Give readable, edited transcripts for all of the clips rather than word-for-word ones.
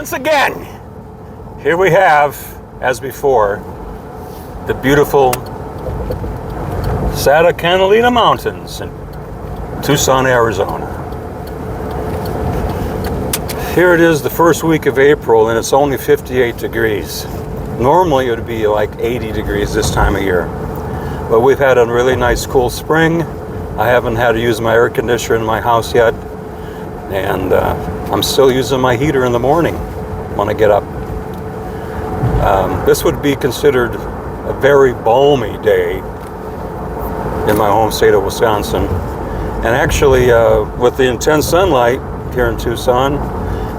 Once again, here we have, as before, the beautiful Santa Catalina Mountains in Tucson, Arizona. Here it is the first week of April and it's only 58 degrees. Normally it would be like 80 degrees this time of year. But we've had a really nice cool spring. I haven't had to use my air conditioner in my house yet. And I'm still using my heater in the morning when I get up. This would be considered a very balmy day in my home state of Wisconsin. And actually, with the intense sunlight here in Tucson,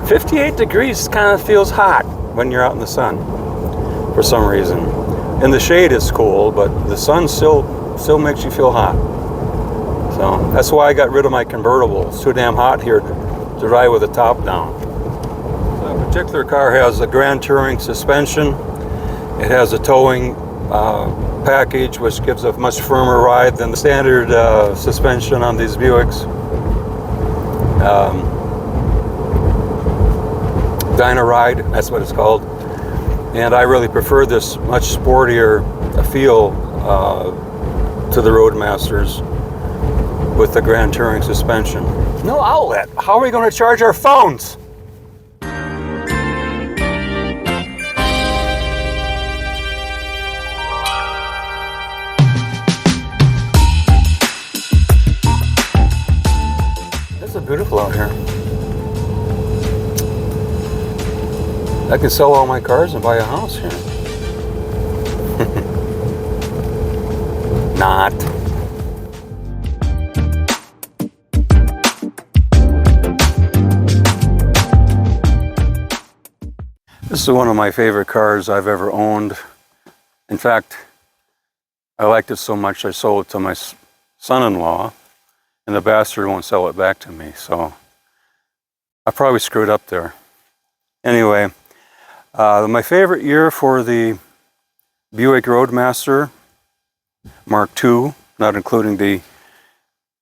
58 degrees kind of feels hot when you're out in the sun for some reason. In the shade it's cool, but the sun still makes you feel hot. So that's why I got rid of my convertible. It's too damn hot here to drive with the top down. The particular car has a Grand Touring suspension. It has a towing package, which gives a much firmer ride than the standard suspension on these Buicks. Dyna-Ride, that's what it's called. And I really prefer this much sportier feel to the Roadmasters with the Grand Touring suspension. No outlet. How are we going to charge our phones? It's beautiful out here. I can sell all my cars and buy a house here. Not. This is one of my favorite cars I've ever owned. In fact, I liked it so much I sold it to my son-in-law, and the bastard won't sell it back to me, so I probably screwed up there. Anyway, my favorite year for the Buick Roadmaster Mark II, not including the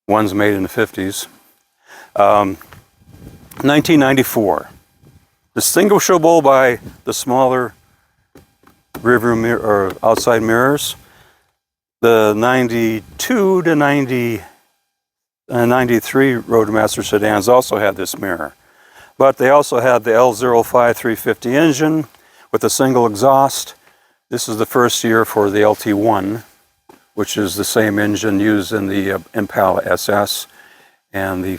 ones made in the 50s, 1994. Distinguishable by the smaller rear mirror or outside mirrors. The 92 to 93 Roadmaster sedans also had this mirror. But they also had the L05 350 engine with a single exhaust. This is the first year for the LT1, which is the same engine used in the Impala SS and the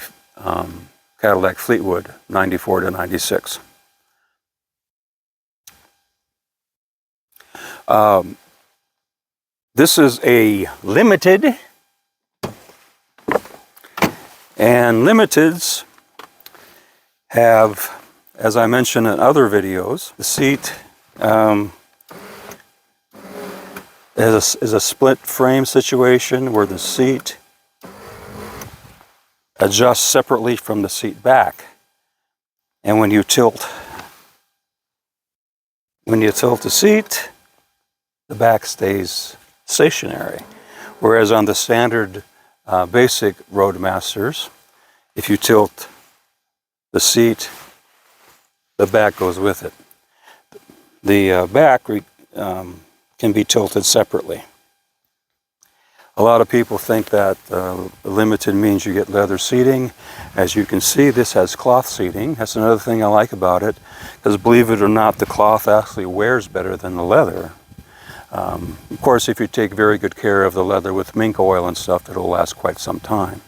Cadillac Fleetwood 94 to 96. This is a Limited, and Limiteds have, as I mentioned in other videos, the seat is a split frame situation where the seat adjusts separately from the seat back. And when you tilt the seat, the back stays stationary. Whereas on the standard basic Roadmasters, if you tilt the seat, the back goes with it. The back can be tilted separately. A lot of people think that Limited means you get leather seating. As you can see, this has cloth seating. That's another thing I like about it, because believe it or not, the cloth actually wears better than the leather. Of course, if you take very good care of the leather with mink oil and stuff, it'll last quite some time.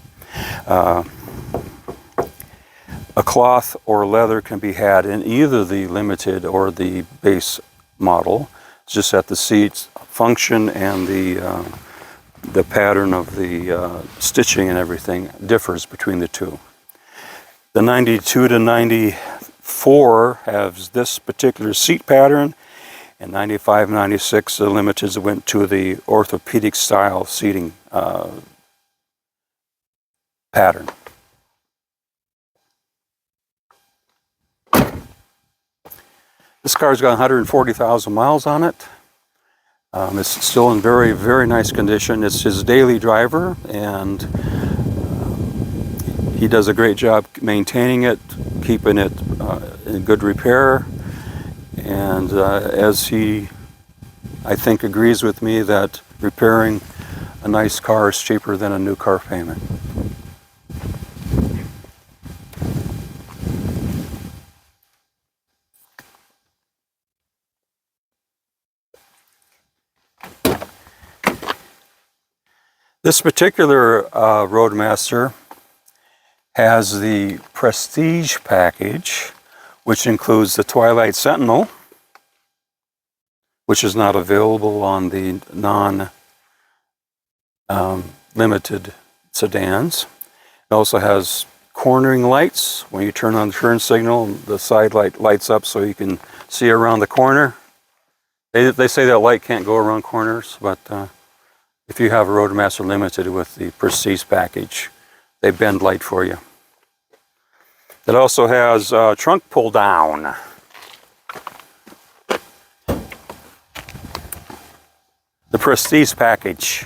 A cloth or leather can be had in either the Limited or the base model. It's just that the seats function and the pattern of the stitching and everything differs between the two. The 92 to 94 has this particular seat pattern. In 95, 96, the Limiteds went to the orthopedic style seating pattern. This car's got 140,000 miles on it. It's still in very, very nice condition. It's his daily driver, and he does a great job maintaining it, keeping it in good repair, and as he, I think, agrees with me that repairing a nice car is cheaper than a new car payment. This particular Roadmaster has the Prestige package, which includes the Twilight Sentinel, which is not available on the non-limited sedans. It also has cornering lights. When you turn on the turn signal, the side light lights up so you can see around the corner. They say that light can't go around corners, but if you have a Roadmaster Limited with the Prestige package, they bend light for you. It also has trunk pull down. The Prestige package.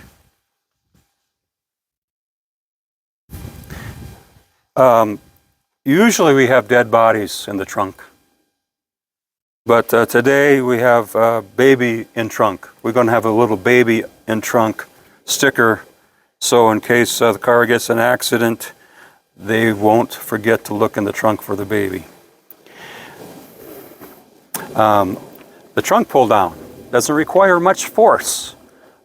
Usually we have dead bodies in the trunk, but today we have baby in trunk. We're going to have a little baby in trunk sticker, so in case the car gets an accident, they won't forget to look in the trunk for the baby. The trunk pull down doesn't require much force.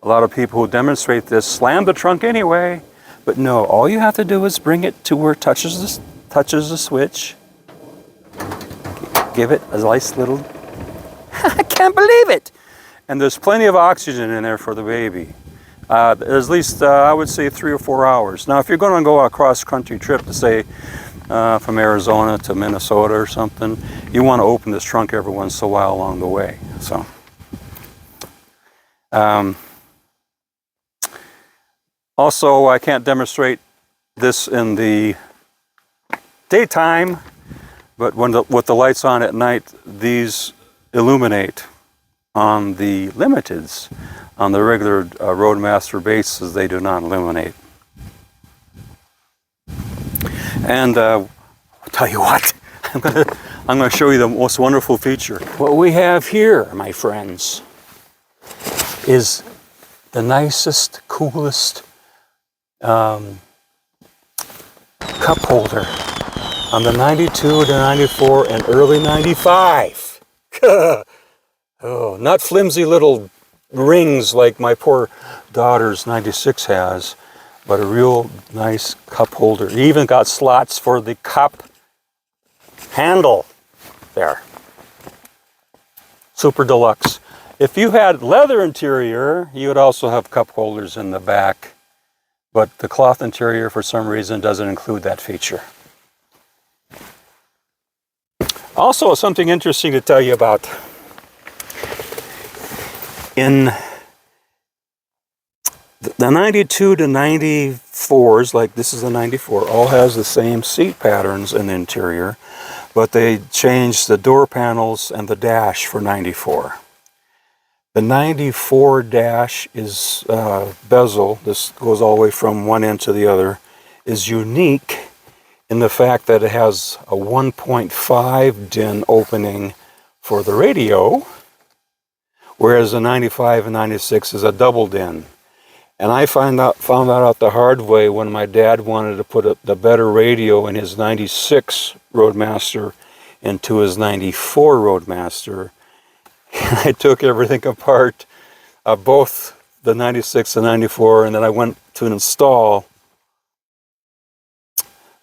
A lot of people who demonstrate this slam the trunk anyway, but no, all you have to do is bring it to where it touches the switch. Give it a nice little, I can't believe it! And there's plenty of oxygen in there for the baby. There's at least, I would say, 3 or 4 hours. Now, if you're going to go on a cross-country trip to, say, from Arizona to Minnesota or something, you want to open this trunk every once in a while along the way. So, also, I can't demonstrate this in the daytime, but with the lights on at night, these illuminate. On the limiteds. On the regular Roadmaster bases, they do not illuminate. And I'll tell you what, I'm gonna show you the most wonderful feature. What we have here, my friends, is the nicest, coolest cup holder on the 92 to 94 and early 95. Oh, not flimsy little rings like my poor daughter's 96 has, but a real nice cup holder. It even got slots for the cup handle there. Super deluxe. If you had leather interior, you would also have cup holders in the back, but the cloth interior, for some reason, doesn't include that feature. Also, something interesting to tell you about. In the 92 to 94s, like this is a 94, all has the same seat patterns in the interior, but they changed the door panels and the dash for 94. The 94 dash is bezel, this goes all the way from one end to the other, is unique in the fact that it has a 1.5 DIN opening for the radio, whereas the 95 and 96 is a double DIN. And I found that out the hard way when my dad wanted to put the better radio in his 96 Roadmaster into his 94 Roadmaster. I took everything apart, both the 96 and 94, and then I went to install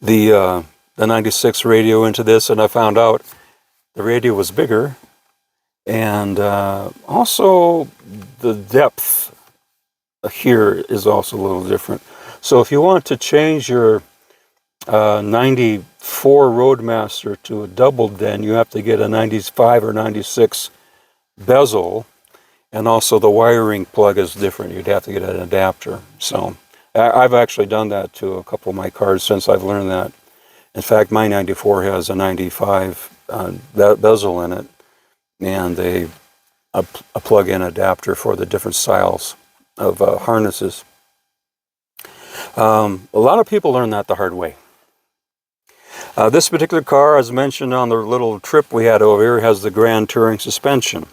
the 96 radio into this, and I found out the radio was bigger. And also the depth here is also a little different. So if you want to change your 94 Roadmaster to a double DIN, you have to get a 95 or 96 bezel, and also the wiring plug is different. You'd have to get an adapter. So I've actually done that to a couple of my cars since I've learned that. In fact, my 94 has a 95 bezel in it, and a plug-in adapter for the different styles of harnesses. A lot of people learn that the hard way. This particular car, as mentioned on the little trip we had over here, has the Grand Touring suspension.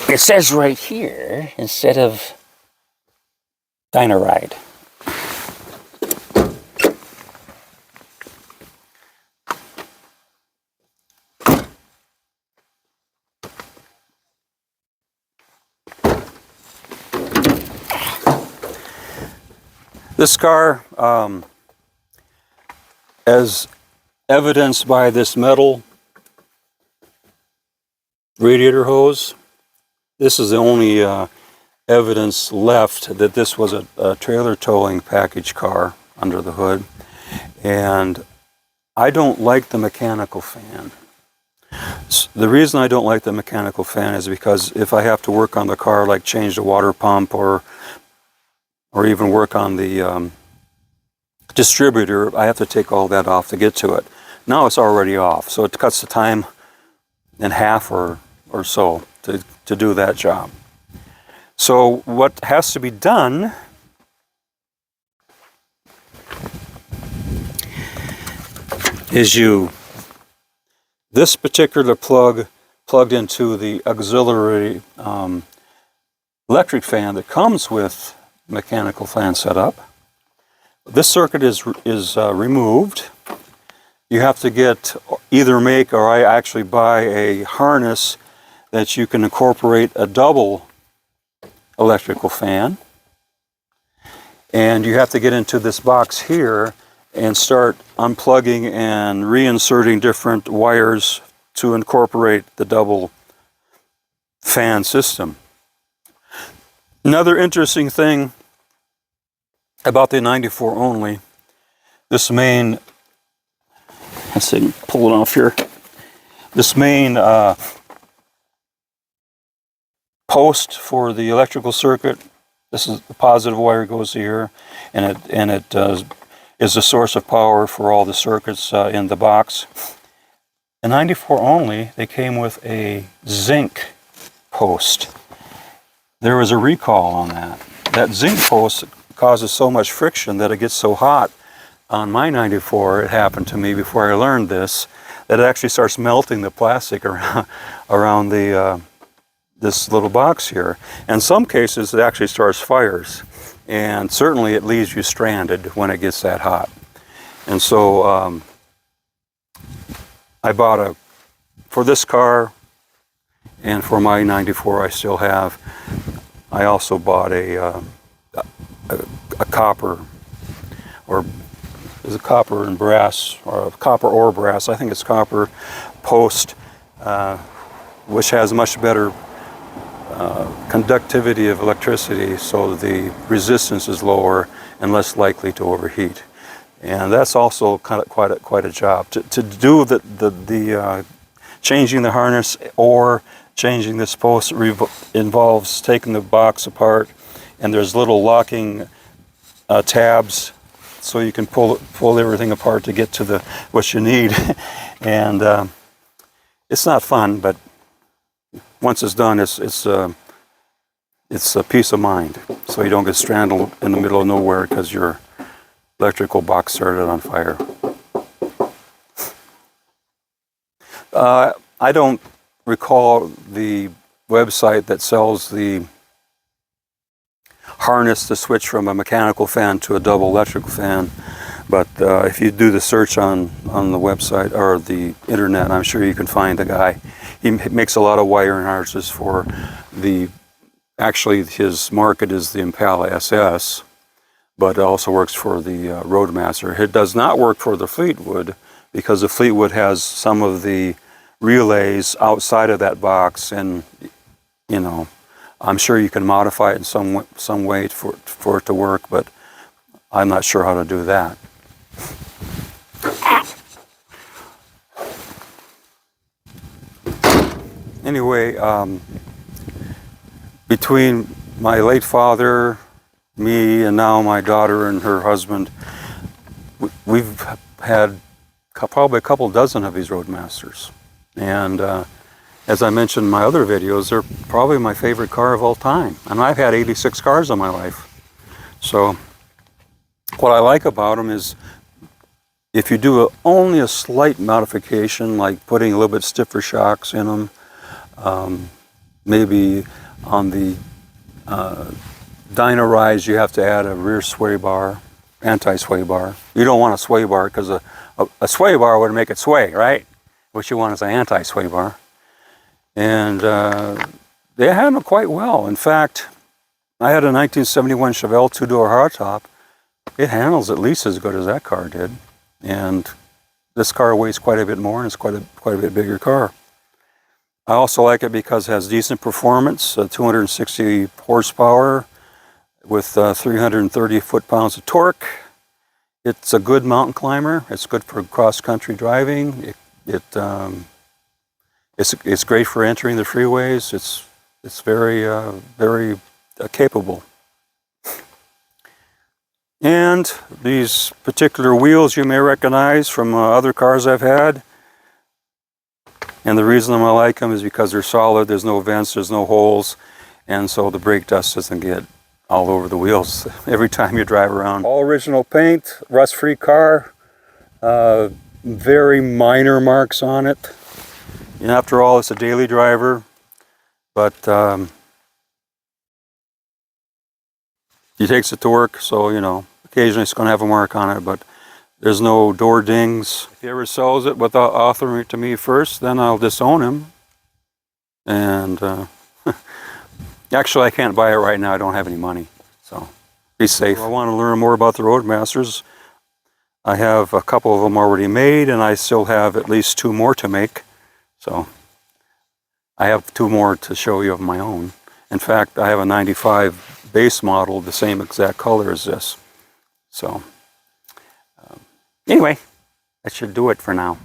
It says right here, instead of Dynaride. This car, as evidenced by this metal radiator hose, this is the only evidence left that this was a trailer towing package car under the hood. And I don't like the mechanical fan. The reason I don't like the mechanical fan is because if I have to work on the car, like change the water pump or even work on the distributor, I have to take all that off to get to it. Now it's already off, so it cuts the time in half or so to do that job. So what has to be done is this particular plug plugged into the auxiliary electric fan that comes with mechanical fan setup. This circuit is removed. You have to either make, or I actually buy, a harness that you can incorporate a double electrical fan. And you have to get into this box here and start unplugging and reinserting different wires to incorporate the double fan system. Another interesting thing about the 94 only, this main, let's see, pull it off here. This main post for the electrical circuit, this is the positive wire goes here, and it is the source of power for all the circuits in the box. The 94 only, they came with a zinc post. There was a recall on that. That zinc post causes so much friction that it gets so hot. On my 94, it happened to me before I learned this, that it actually starts melting the plastic around this little box here. In some cases, it actually starts fires, and certainly it leaves you stranded when it gets that hot. And so I bought for this car, and for my 94 I still have, I also bought a copper, or is it copper and brass, or copper or brass, I think it's copper post, which has much better conductivity of electricity, so the resistance is lower and less likely to overheat. And that's also kind of quite a job. To do the changing the harness or changing this post involves taking the box apart, and there's little locking tabs, so you can pull everything apart to get to what you need. And it's not fun, but once it's done, it's a peace of mind. So you don't get stranded in the middle of nowhere because your electrical box started on fire. I don't recall the website that sells the harness to switch from a mechanical fan to a double electrical fan, but if you do the search on the website or the internet, I'm sure you can find the guy. He makes a lot of wiring harnesses for actually his market is the Impala SS, but it also works for the Roadmaster. It does not work for the Fleetwood, because the Fleetwood has some of the relays outside of that box, and I'm sure you can modify it in some way for it to work, but I'm not sure how to do that. Anyway, between my late father, me, and now my daughter and her husband, we've had probably a couple dozen of these Roadmasters. And as I mentioned in my other videos, they're probably my favorite car of all time. And I've had 86 cars in my life. So what I like about them is If you do only a slight modification, like putting a little bit stiffer shocks in them, maybe on the Dyna Rise you have to add a rear sway bar, anti-sway bar. You don't want a sway bar because a sway bar would make it sway, right? What you want is an anti-sway bar. And they handle quite well. In fact, I had a 1971 Chevelle two-door hardtop. It handles at least as good as that car did. And this car weighs quite a bit more, and it's quite a bit bigger car. I also like it because it has decent performance, 260 horsepower with 330 foot-pounds of torque. It's a good mountain climber. It's good for cross-country driving. It's great for entering the freeways. It's very capable. And these particular wheels you may recognize from other cars I've had. And the reason I like them is because they're solid. There's no vents, there's no holes, and so the brake dust doesn't get all over the wheels every time you drive around. All original paint, rust-free car. Very minor marks on it. And after all, it's a daily driver, but he takes it to work, so you know, occasionally it's going to have a mark on it, but there's no door dings. If he ever sells it without offering it to me first, then I'll disown him. And actually, I can't buy it right now. I don't have any money, so be safe. If I want to learn more about the Roadmasters, I have a couple of them already made, and I still have at least 2 more to make. So I have 2 more to show you of my own. In fact, I have a 95 base model, the same exact color as this. So anyway, that should do it for now.